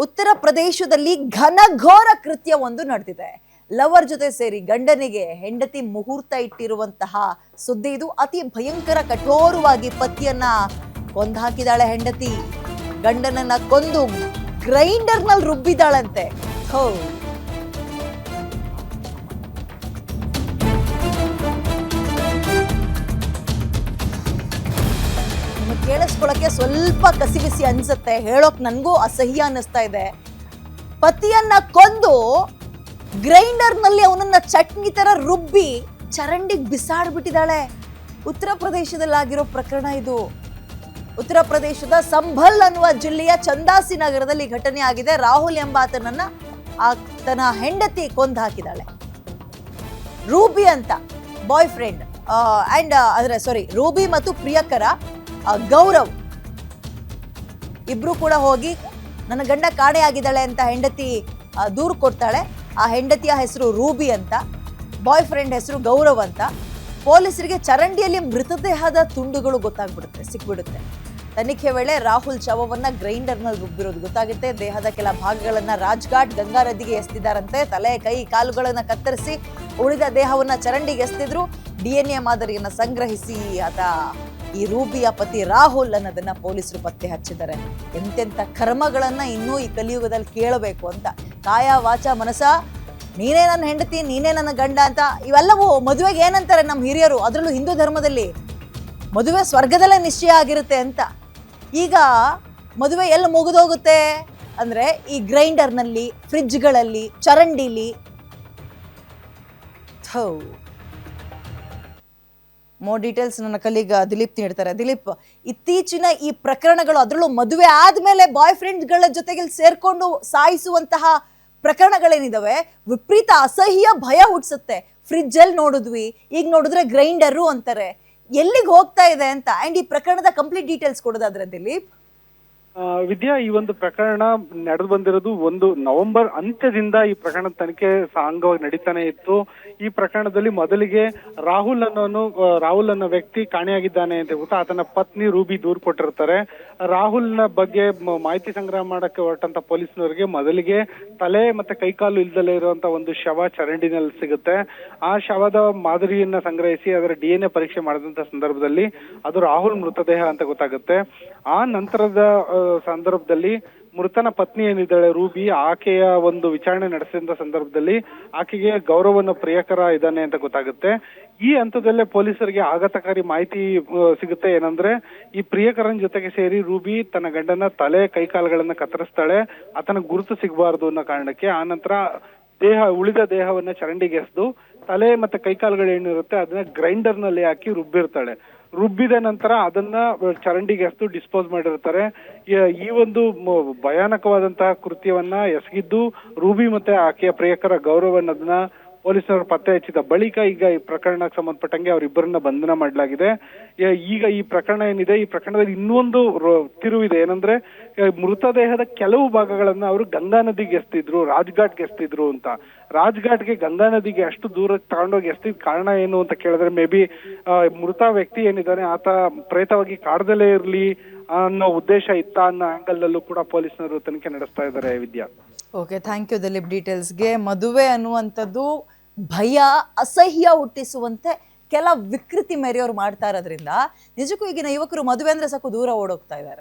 ಉತ್ತರ ಪ್ರದೇಶದಲ್ಲಿ ಘನಘೋರ ಕೃತ್ಯ ಒಂದು ನಡೆದಿದೆ. ಲವರ್ ಜೊತೆ ಸೇರಿ ಗಂಡನಿಗೆ ಹೆಂಡತಿ ಮುಹೂರ್ತ ಇಟ್ಟಿರುವಂತಹ ಸುದ್ದಿ ಇದು. ಅತಿ ಭಯಂಕರ ಕಠೋರವಾಗಿ ಪತಿಯನ್ನ ಕೊಂದಾಕಿದಾಳೆ ಹೆಂಡತಿ. ಗಂಡನನ್ನ ಕೊಂದು ಗ್ರೈಂಡರ್ ನಲ್ಲಿ ರುಬ್ಬಿದಾಳಂತೆ. ಕೇಳಿಸ್ಕೊಳಕ್ಕೆ ಸ್ವಲ್ಪ ಕಸಿಬಿಸಿ ಅನ್ಸುತ್ತೆ, ಹೇಳೋಕ್ ನನ್ಗೂ ಅಸಹ್ಯ ಅನ್ನಿಸ್ತಾ ಇದೆ. ಪತಿಯನ್ನ ಕೊಂದು ಗ್ರೈಂಡರ್ ನಲ್ಲಿ ಅವನನ್ನ ಚಟ್ನಿ ತರ ರುಬ್ಬಿ ಚರಂಡಿಗೆ ಬಿಸಾಡ್ಬಿಟ್ಟಿದ್ದಾಳೆ. ಉತ್ತರ ಪ್ರದೇಶದಲ್ಲಾಗಿರೋ ಪ್ರಕರಣ ಇದು. ಉತ್ತರ ಪ್ರದೇಶದ ಸಂಭಲ್ ಅನ್ನುವ ಜಿಲ್ಲೆಯ ಚಂದಾಸಿ ನಗರದಲ್ಲಿ ಘಟನೆ ಆಗಿದೆ. ರಾಹುಲ್ ಎಂಬಾತನನ್ನ ತನ್ನ ಹೆಂಡತಿ ಕೊಂದು ಹಾಕಿದಾಳೆ. ರೂಬಿ ಅಂತ ಬಾಯ್ ಫ್ರೆಂಡ್ ರೂಬಿ ಮತ್ತು ಪ್ರಿಯಕರ ಗೌರವ್ ಇಬ್ರು ಕೂಡ ಹೋಗಿ ನನ್ನ ಗಂಡ ಕಾಣೆ ಆಗಿದ್ದಾಳೆ ಅಂತ ಹೆಂಡತಿ ದೂರು ಕೊಡ್ತಾಳೆ. ಆ ಹೆಂಡತಿಯ ಹೆಸರು ರೂಬಿ ಅಂತ, ಬಾಯ್ ಫ್ರೆಂಡ್ ಹೆಸರು ಗೌರವ್ ಅಂತ. ಪೊಲೀಸರಿಗೆ ಚರಂಡಿಯಲ್ಲಿ ಮೃತದೇಹದ ತುಂಡುಗಳು ಸಿಕ್ಬಿಡುತ್ತೆ. ತನಿಖೆ ವೇಳೆ ರಾಹುಲ್ ಶವವನ್ನ ಗ್ರೈಂಡರ್ ನಲ್ಲಿ ರುಬ್ಬಿರೋದು ಗೊತ್ತಾಗುತ್ತೆ. ದೇಹದ ಕೆಲ ಭಾಗಗಳನ್ನ ರಾಜ್ಘಾಟ್ ಗಂಗಾ ನದಿಗೆ ಎಸ್ತಿದಾರಂತೆ. ತಲೆ, ಕೈ, ಕಾಲುಗಳನ್ನ ಕತ್ತರಿಸಿ ಉಳಿದ ದೇಹವನ್ನ ಚರಂಡಿಗೆ ಎಸ್ತಿದ್ರು. DNA ಮಾದರಿಯನ್ನ ಸಂಗ್ರಹಿಸಿ ಈ ರೂಬಿಯ ಪತಿ ರಾಹುಲ್ ಅನ್ನೋದನ್ನ ಪೊಲೀಸರು ಪತ್ತೆ ಹಚ್ಚಿದ್ದಾರೆ. ಎಂತೆಂಥ ಕರ್ಮಗಳನ್ನ ಇನ್ನೂ ಈ ಕಲಿಯುಗದಲ್ಲಿ ಕೇಳಬೇಕು ಅಂತ. ಕಾಯ, ವಾಚ, ಮನಸ, ನೀನೇ ನನ್ನ ಹೆಂಡತಿ, ನೀನೇ ನನ್ನ ಗಂಡ ಅಂತ ಇವೆಲ್ಲವೂ ಮದುವೆಗೆ ಏನಂತಾರೆ ನಮ್ಮ ಹಿರಿಯರು, ಅದರಲ್ಲೂ ಹಿಂದೂ ಧರ್ಮದಲ್ಲಿ ಮದುವೆ ಸ್ವರ್ಗದಲ್ಲೇ ನಿಶ್ಚಯ ಆಗಿರುತ್ತೆ ಅಂತ. ಈಗ ಮದುವೆ ಎಲ್ಲಿ ಮುಗಿದೋಗುತ್ತೆ ಅಂದ್ರೆ ಈ ಗ್ರೈಂಡರ್ನಲ್ಲಿ, ಫ್ರಿಡ್ಜ್ಗಳಲ್ಲಿ, ಚರಂಡಿಲಿ. ಮೋರ್ ಡೀಟೇಲ್ಸ್ ನನ್ನ ಕಲೀಗ ದಿಲೀಪ್ ನೀಡ್ತಾರೆ. ದಿಲೀಪ್, ಇತ್ತೀಚಿನ ಈ ಪ್ರಕರಣಗಳು, ಅದರಲ್ಲೂ ಮದುವೆ ಆದ್ಮೇಲೆ ಬಾಯ್ ಫ್ರೆಂಡ್ಗಳ ಜೊತೆಗೆ ಸೇರ್ಕೊಂಡು ಸಾಯಿಸುವಂತಹ ಪ್ರಕರಣಗಳೇನಿದಾವೆ, ವಿಪರೀತ ಅಸಹ್ಯ ಭಯ ಹುಟ್ಟಿಸುತ್ತೆ. ಫ್ರಿಡ್ಜ್ ಅಲ್ಲಿ ನೋಡಿದ್ವಿ, ಈಗ ನೋಡಿದ್ರೆ ಗ್ರೈಂಡರು ಅಂತಾರೆ. ಎಲ್ಲಿಗೆ ಹೋಗ್ತಾ ಇದೆ ಅಂತ. ಅಂಡ್ ಈ ಪ್ರಕರಣದ ಕಂಪ್ಲೀಟ್ ಡೀಟೇಲ್ಸ್ ಕೊಡೋದಾದ್ರೆ ದಿಲೀಪ್. ವಿದ್ಯಾ, ಈ ಒಂದು ಪ್ರಕರಣ ನಡೆದು ಬಂದಿರೋದು ನವೆಂಬರ್ ಅಂತ್ಯದಿಂದ ಈ ಪ್ರಕರಣದ ತನಿಖೆ ಸಾಂಗವಾಗಿ ನಡೀತಾನೆ ಇತ್ತು. ಈ ಪ್ರಕರಣದಲ್ಲಿ ಮೊದಲಿಗೆ ರಾಹುಲ್ ಅನ್ನೋ ವ್ಯಕ್ತಿ ಕಾಣೆಯಾಗಿದ್ದಾನೆ ಅಂತ ಗೊತ್ತಾ, ಆತನ ಪತ್ನಿ ರೂಬಿ ದೂರು ಕೊಟ್ಟಿರ್ತಾರೆ. ರಾಹುಲ್ನ ಬಗ್ಗೆ ಮಾಹಿತಿ ಸಂಗ್ರಹ ಮಾಡಕ್ಕೆ ಹೊರಟಂತ ಪೊಲೀಸ್ನವರಿಗೆ ಮೊದಲಿಗೆ ತಲೆ ಮತ್ತೆ ಕೈಕಾಲು ಇಲ್ದಲೇ ಇರುವಂತ ಒಂದು ಶವ ಚರಂಡಿನಲ್ಲಿ ಸಿಗುತ್ತೆ. ಆ ಶವದ ಮಾದರಿಯನ್ನ ಸಂಗ್ರಹಿಸಿ ಅದರ DNA ಪರೀಕ್ಷೆ ಮಾಡಿದಂತ ಸಂದರ್ಭದಲ್ಲಿ ಅದು ರಾಹುಲ್ ಮೃತದೇಹ ಅಂತ ಗೊತ್ತಾಗುತ್ತೆ. ಆ ನಂತರದ ಸಂದರ್ಭದಲ್ಲಿ ಮೃತನ ಪತ್ನಿ ಏನಿದ್ದಾಳೆ ರೂಬಿ, ಆಕೆಯ ಒಂದು ವಿಚಾರಣೆ ನಡೆಸಿದ ಸಂದರ್ಭದಲ್ಲಿ ಆಕೆಗೆ ಗೌರವನ ಪ್ರಿಯಕರ ಇದ್ದಾನೆ ಅಂತ ಗೊತ್ತಾಗುತ್ತೆ. ಈ ಹಂತದಲ್ಲೇ ಪೊಲೀಸರಿಗೆ ಆಘಾತಕಾರಿ ಮಾಹಿತಿ ಸಿಗುತ್ತೆ. ಏನಂದ್ರೆ ಈ ಪ್ರಿಯಕರನ ಜೊತೆಗೆ ಸೇರಿ ರೂಬಿ ತನ್ನ ಗಂಡನ ತಲೆ, ಕೈಕಾಲುಗಳನ್ನ ಕತ್ತರಿಸ್ತಾಳೆ, ಆತನ ಗುರುತು ಸಿಗಬಾರದು ಅನ್ನೋ ಕಾರಣಕ್ಕೆ. ಆ ನಂತರ ಉಳಿದ ದೇಹವನ್ನ ಚರಂಡಿಗೆ ಎಸೆದು ತಲೆ ಮತ್ತೆ ಕೈಕಾಲುಗಳು ಏನಿರುತ್ತೆ ಅದನ್ನ ಗ್ರೈಂಡರ್ ನಲ್ಲಿ ಹಾಕಿ ರುಬ್ಬಿರ್ತಾಳೆ. ರುಬ್ಬಿದ ನಂತರ ಅದನ್ನ ಚರಂಡಿಗೆ ಎಸೆದು ಡಿಸ್ಪೋಸ್ ಮಾಡಿರ್ತಾರೆ. ಈ ಒಂದು ಭಯಾನಕವಾದಂತಹ ಕೃತ್ಯವನ್ನ ಎಸಗಿದ್ದು ರೂಬಿ ಮತ್ತೆ ಆಕೆಯ ಪ್ರಿಯಕರ ಗೌರವ್ ಅನ್ನೋದನ್ನ ಪೊಲೀಸರು ಪತ್ತೆ ಹಚ್ಚಿದ ಬಳಿಕ ಈಗ ಈ ಪ್ರಕರಣಕ್ಕೆ ಸಂಬಂಧಪಟ್ಟಂಗೆ ಅವರಿಬ್ಬರನ್ನ ಬಂಧನ ಮಾಡಲಾಗಿದೆ. ಈಗ ಈ ಪ್ರಕರಣ ಏನಿದೆ, ಈ ಪ್ರಕರಣದಲ್ಲಿ ಇನ್ನೊಂದು ತಿರುವಿದೆ. ಏನಂದ್ರೆ ಮೃತದೇಹದ ಕೆಲವು ಭಾಗಗಳನ್ನ ಅವರು ಗಂಗಾ ನದಿಗೆ ಎಸ್ತಿದ್ರು, ರಾಜ್ಘಾಟ್ಗೆ ಎಸ್ತಿದ್ರು ಅಂತ. ರಾಜ್ಘಾಟ್ಗೆ ಗಂಗಾ ನದಿಗೆ ಅಷ್ಟು ದೂರ ತಗೊಂಡೋಗಿ ಎಸ್ತಿದ್ ಕಾರಣ ಏನು ಅಂತ ಕೇಳಿದ್ರೆ, ಮೇ ಬಿ ಮೃತ ವ್ಯಕ್ತಿ ಏನಿದ್ದಾನೆ ಆತ ಪ್ರೇತವಾಗಿ ಕಾಡ್ದಲೇ ಇರ್ಲಿ ಅನ್ನೋ ಉದ್ದೇಶ ಇತ್ತ ಅನ್ನೋ ಆಂಗಲ್ ನಲ್ಲೂ ಕೂಡ ಪೊಲೀಸರು ತನಿಖೆ ನಡೆಸ್ತಾ ಇದ್ದಾರೆ. ವಿದ್ಯಾ, ಓಕೆ, ಥ್ಯಾಂಕ್ ಯು ದಿಲೀಪ್ ಡೀಟೇಲ್ಸ್ಗೆ. ಮದುವೆ ಅನ್ನುವಂಥದ್ದು ಭಯ, ಅಸಹ್ಯ ಹುಟ್ಟಿಸುವಂತೆ ಕೆಲ ವಿಕೃತಿ ಮೆರೆಯೋರು ಮಾಡ್ತಾ ಇರೋದ್ರಿಂದ ನಿಜಕ್ಕೂ ಈಗಿನ ಯುವಕರು ಮದುವೆ ಅಂದ್ರೆ ಸಾಕು ದೂರ ಓಡೋಗ್ತಾ ಇದ್ದಾರೆ.